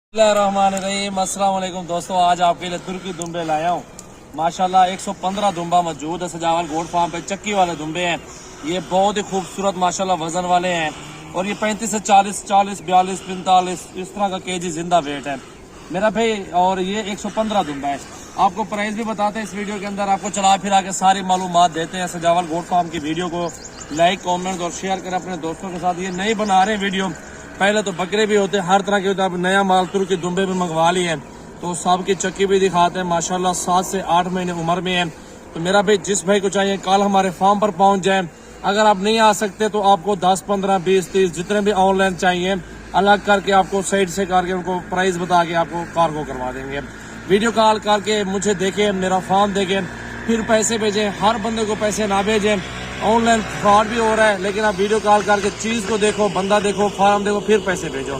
बिस्मिल्लाहिर्रहमानिर्रहीम। अस्सलाम वालेकुम दोस्तों, आज आपके लिए तुर्की दुम्बे लाया हूँ। माशाल्लाह 115 दुम्बा मौजूद है सजावल गोट फार्म पे। चक्की वाले दुम्बे हैं, ये बहुत ही खूबसूरत माशाल्लाह वजन वाले हैं और ये 35 से 40, 42, 45 इस तरह का केजी जिंदा वेट है मेरा भाई। और ये 115 दुम्बा है। आपको प्राइस भी बताते हैं इस वीडियो के अंदर, आपको चला फिरा के सारी मालूमात देते हैं। सजावल गोट फार्म की वीडियो को लाइक, कॉमेंट और शेयर करें अपने दोस्तों के साथ। ये नहीं बना रहे वीडियो, पहले तो बकरे भी होते, हर तरह के होते। अब नया माल तुर्की दुम्बे भी मंगवा लिए हैं, तो सब की चक्की भी दिखाते हैं। माशाल्लाह 7 से 8 महीने उम्र में है। तो मेरा भाई जिस भाई को चाहिए कल हमारे फार्म पर पहुंच जाए। अगर आप नहीं आ सकते तो आपको 10, 15, 20, 30 जितने भी ऑनलाइन चाहिए अलग करके आपको साइड से करके उनको प्राइस बता के आपको कार्गो करवा देंगे। वीडियो कॉल करके मुझे देखें, मेरा फार्म देखें, फिर पैसे भेजें। हर बंदे को पैसे ना भेजें, ऑनलाइन फ्रॉड भी हो रहा है। लेकिन आप वीडियो कॉल करके चीज को देखो, बंदा देखो, फार्म देखो, फिर पैसे भेजो।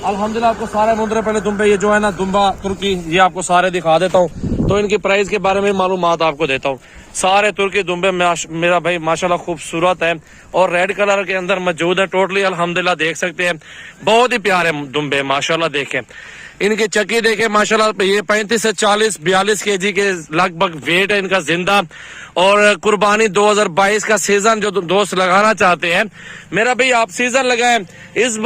अल्हम्दुलिल्लाह आपको सारे मुंदरे पहले दुम्बे ये जो है ना दुम्बा तुर्की, ये आपको सारे दिखा देता हूँ। तो इनकी प्राइस के बारे में मालूमात आपको देता हूँ। सारे तुर्की दुम्बे मेरा भाई माशाल्लाह खूबसूरत है और रेड कलर के अंदर मौजूद है टोटली। अल्हम्दुलिल्लाह देख सकते हैं, बहुत ही प्यारे दुम्बे माशाल्लाह। देखें इनकी चक्की देखे माशाल्लाह, ये 35 से 40, 42 केजी के लगभग वेट है इनका जिंदा। और कुर्बानी 2022 का सीजन जो दोस्त लगाना चाहते हैं मेरा भाई, आप सीजन लगाएं। इस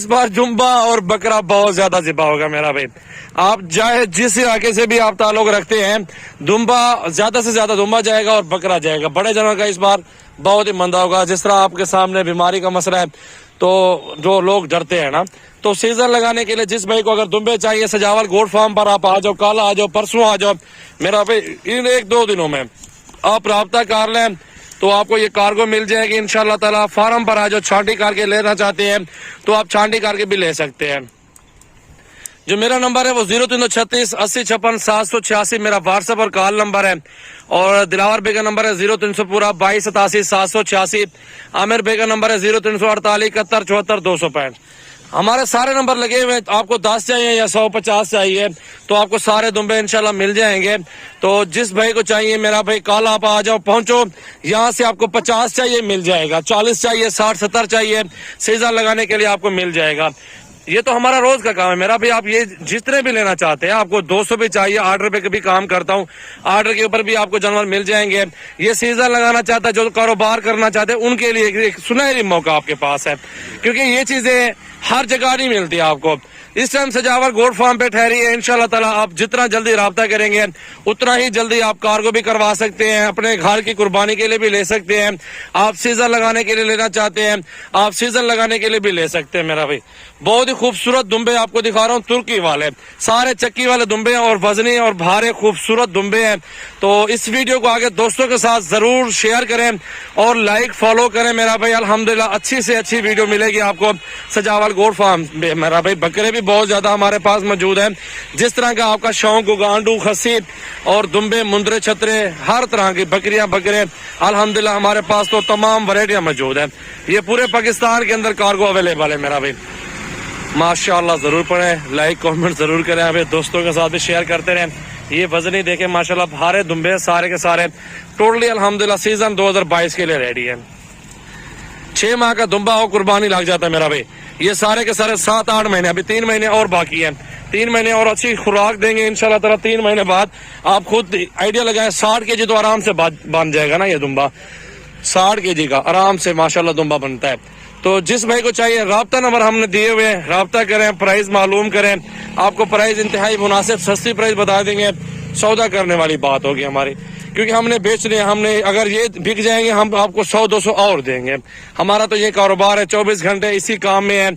बार जुम्बा और बकरा बहुत ज्यादा जिबा होगा मेरा भाई। आप चाहे जिस इलाके से भी आप ताल्लुक रखते हैं, दुम्बा ज्यादा से ज्यादा दुम्बा जाएगा और बकरा जाएगा। बड़े जानवर का इस बार बहुत ही मंदा होगा। जिस तरह आपके सामने बीमारी का मसला है, तो जो लोग डरते हैं ना, तो सीजन लगाने के लिए जिस भाई को अगर दुम्बे चाहिए सजावल गोट फार्म पर आप आ जाओ, कल आ जाओ, परसों आ जाओ मेरा भाई। इन 1-2 दिनों में आप राब्ता कर लें तो आपको ये कार्गो मिल जाएगी इंशाल्लाह ताला। फार्म पर आ जाओ, छांटी करके लेना चाहते हैं तो आप छांटी करके भी ले सकते हैं। जो मेरा नंबर है वो 0336 80 56 786 मेरा व्हाट्सएप और कॉल नंबर है। और दिलावर बेग का नंबर है 0300 पूरा 22 87 786। आमिर बेग का नंबर है 0348 71 74 265। हमारे सारे नंबर लगे हुए हैं। आपको 10 चाहिए या 150 चाहिए तो आपको सारे दुम्बे इंशाल्लाह मिल जाएंगे। तो जिस भाई को चाहिए मेरा भाई कल आप आ जाओ, पहुंचो। यहाँ से आपको 50 चाहिए मिल जाएगा, 40 चाहिए, 60, 70 चाहिए, सीजन लगाने के लिए आपको मिल जाएगा। ये तो हमारा रोज का काम है मेरा भाई। आप ये जितने भी लेना चाहते हैं, आपको 200 भी चाहिए, ऑर्डर पे भी काम करता हूँ, ऑर्डर के ऊपर भी आपको जानवर मिल जाएंगे। ये सीजन लगाना चाहता है, जो कारोबार करना चाहते हैं, उनके लिए एक सुनहरी मौका आपके पास है, क्योंकि ये चीजें हर जगह नहीं मिलती आपको। इस टाइम सजावल गोट फार्म पे ठहरी है। इंशाल्लाह ताला आप जितना जल्दी राब्ता करेंगे उतना ही जल्दी आप कार्गो भी करवा सकते हैं, अपने घर की कुर्बानी के लिए भी ले सकते हैं। आप सीजन लगाने के लिए लेना चाहते हैं, आप सीजन लगाने के लिए भी ले सकते हैं मेरा भाई। बहुत ही खूबसूरत दुम्बे आपको दिखा रहा हूँ, तुर्की वाले, सारे चक्की वाले दुम्बे हैं और वजनी और भारे खूबसूरत दुम्बे हैं। तो इस वीडियो को आगे दोस्तों के साथ जरूर शेयर करें और लाइक फॉलो करें मेरा भाई। अल्हम्दुलिल्लाह अच्छी से अच्छी वीडियो मिलेगी आपको सजावल गोट फार्म मेरा भाई। बकरे भी बहुत ज्यादा हमारे पास मौजूद है। जिस तरह का आपका शौक, गांडू, खसी और दुम्बे, मुंदरे, छतरे, हर तरह की बकरियां, बकरे अल्हम्दुलिल्लाह हमारे पास तो तमाम वैरायटियां मौजूद है। ये पूरे पाकिस्तान के अंदर कार्गो अवेलेबल है मेरा भाई। माशाल्लाह जरूर पढ़ें, लाइक कमेंट जरूर करें, अपने दोस्तों के साथ भी शेयर करते रहें। ये वजनी देखें माशाल्लाह, भारे दुम्बे सारे के सारे टोटली अल्हम्दुलिल्लाह सीजन 2022 के लिए रेडी है। 6 माह का दुम्बा हो कुर्बानी लग जाता है मेरा भाई। ये सारे के सारे 7-8 महीने, अभी 3 महीने और बाकी है। 3 महीने और अच्छी खुराक देंगे इंशाल्लाह ताला। 3 महीने बाद आप खुद आइडिया लगाएं, 60 केजी तो आराम से बन जाएगा ना ये दुम्बा। 60 केजी का आराम से माशाल्लाह दुम्बा बनता है। तो जिस भाई को चाहिए राब्ता नंबर हमने दिए हुए हैं, राब्ता करें, प्राइस मालूम करें। आपको प्राइस इंतहाई मुनासिब सस्ती प्राइस बता देंगे। सौदा करने वाली बात होगी हमारी, क्योंकि हमने बेचने, हमने अगर ये बिक जाएंगे हम आपको 100-200 और देंगे। हमारा तो ये कारोबार है, 24 घंटे इसी काम में है।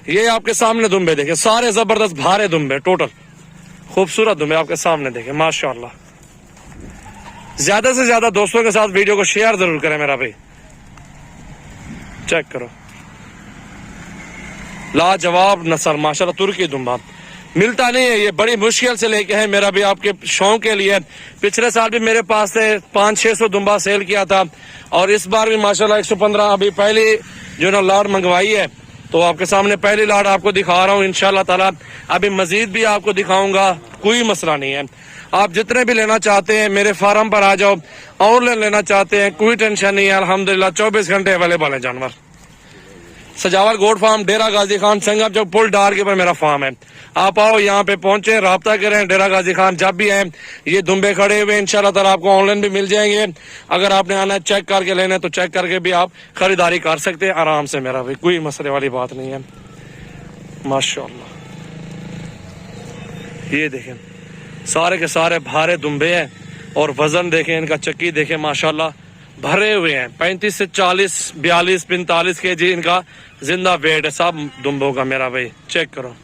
ये आपके सामने दुम्बे देखे, सारे जबरदस्त भारे दुम्बे, टोटल खूबसूरत दुम्बे आपके सामने देखे माशाल्लाह। ज्यादा से ज्यादा दोस्तों के साथ वीडियो को शेयर जरूर करें मेरा भाई। चेक करो, लाजवाब नस्ल माशाल्लाह तुर्की दुम्बा मिलता नहीं है, ये बड़ी मुश्किल से लेके है मेरा भी आपके शौक के लिए। पिछले साल भी मेरे पास से 500-600 दुम्बा सेल किया था और इस बार भी माशाल्लाह 115 अभी पहली जो ना लाड़ मंगवाई है। तो आपके सामने पहली लाड़ आपको दिखा रहा हूँ इंशाल्लाह ताला। अभी मजीद भी आपको दिखाऊंगा, कोई मसला नहीं है। आप जितने भी लेना चाहते हैं मेरे फार्म पर आ जाओ, ऑनलाइन लेना चाहते हैं कोई टेंशन नहीं है। अल्हम्दुलिल्लाह 24 घंटे अवेलेबल है जानवर। सजावल गोट फार्म, डेरा गाजी खान, संगम चौक, पुल डार के ऊपर मेरा फार्म है। आप आओ, यहाँ पे पहुंचे, राब्ता करें। डेरा गाजी खान जब भी आए, ये दुम्बे खड़े हुए इंशाल्लाह ताला आपको ऑनलाइन भी मिल जाएंगे। अगर आपने आना है चेक करके लेना है तो चेक करके भी आप खरीदारी कर सकते हैं आराम से। मेरा भाई कोई मसले वाली बात नहीं है। माशाल्लाह ये देखें सारे के सारे भारे दुम्बे हैं और वजन देखें इनका, चक्की देखें माशाल्लाह भरे हुए हैं। 35 से 40, 42, 45 kg इनका जिंदा वेट है सब दुम्बों का। मेरा भाई चेक करो।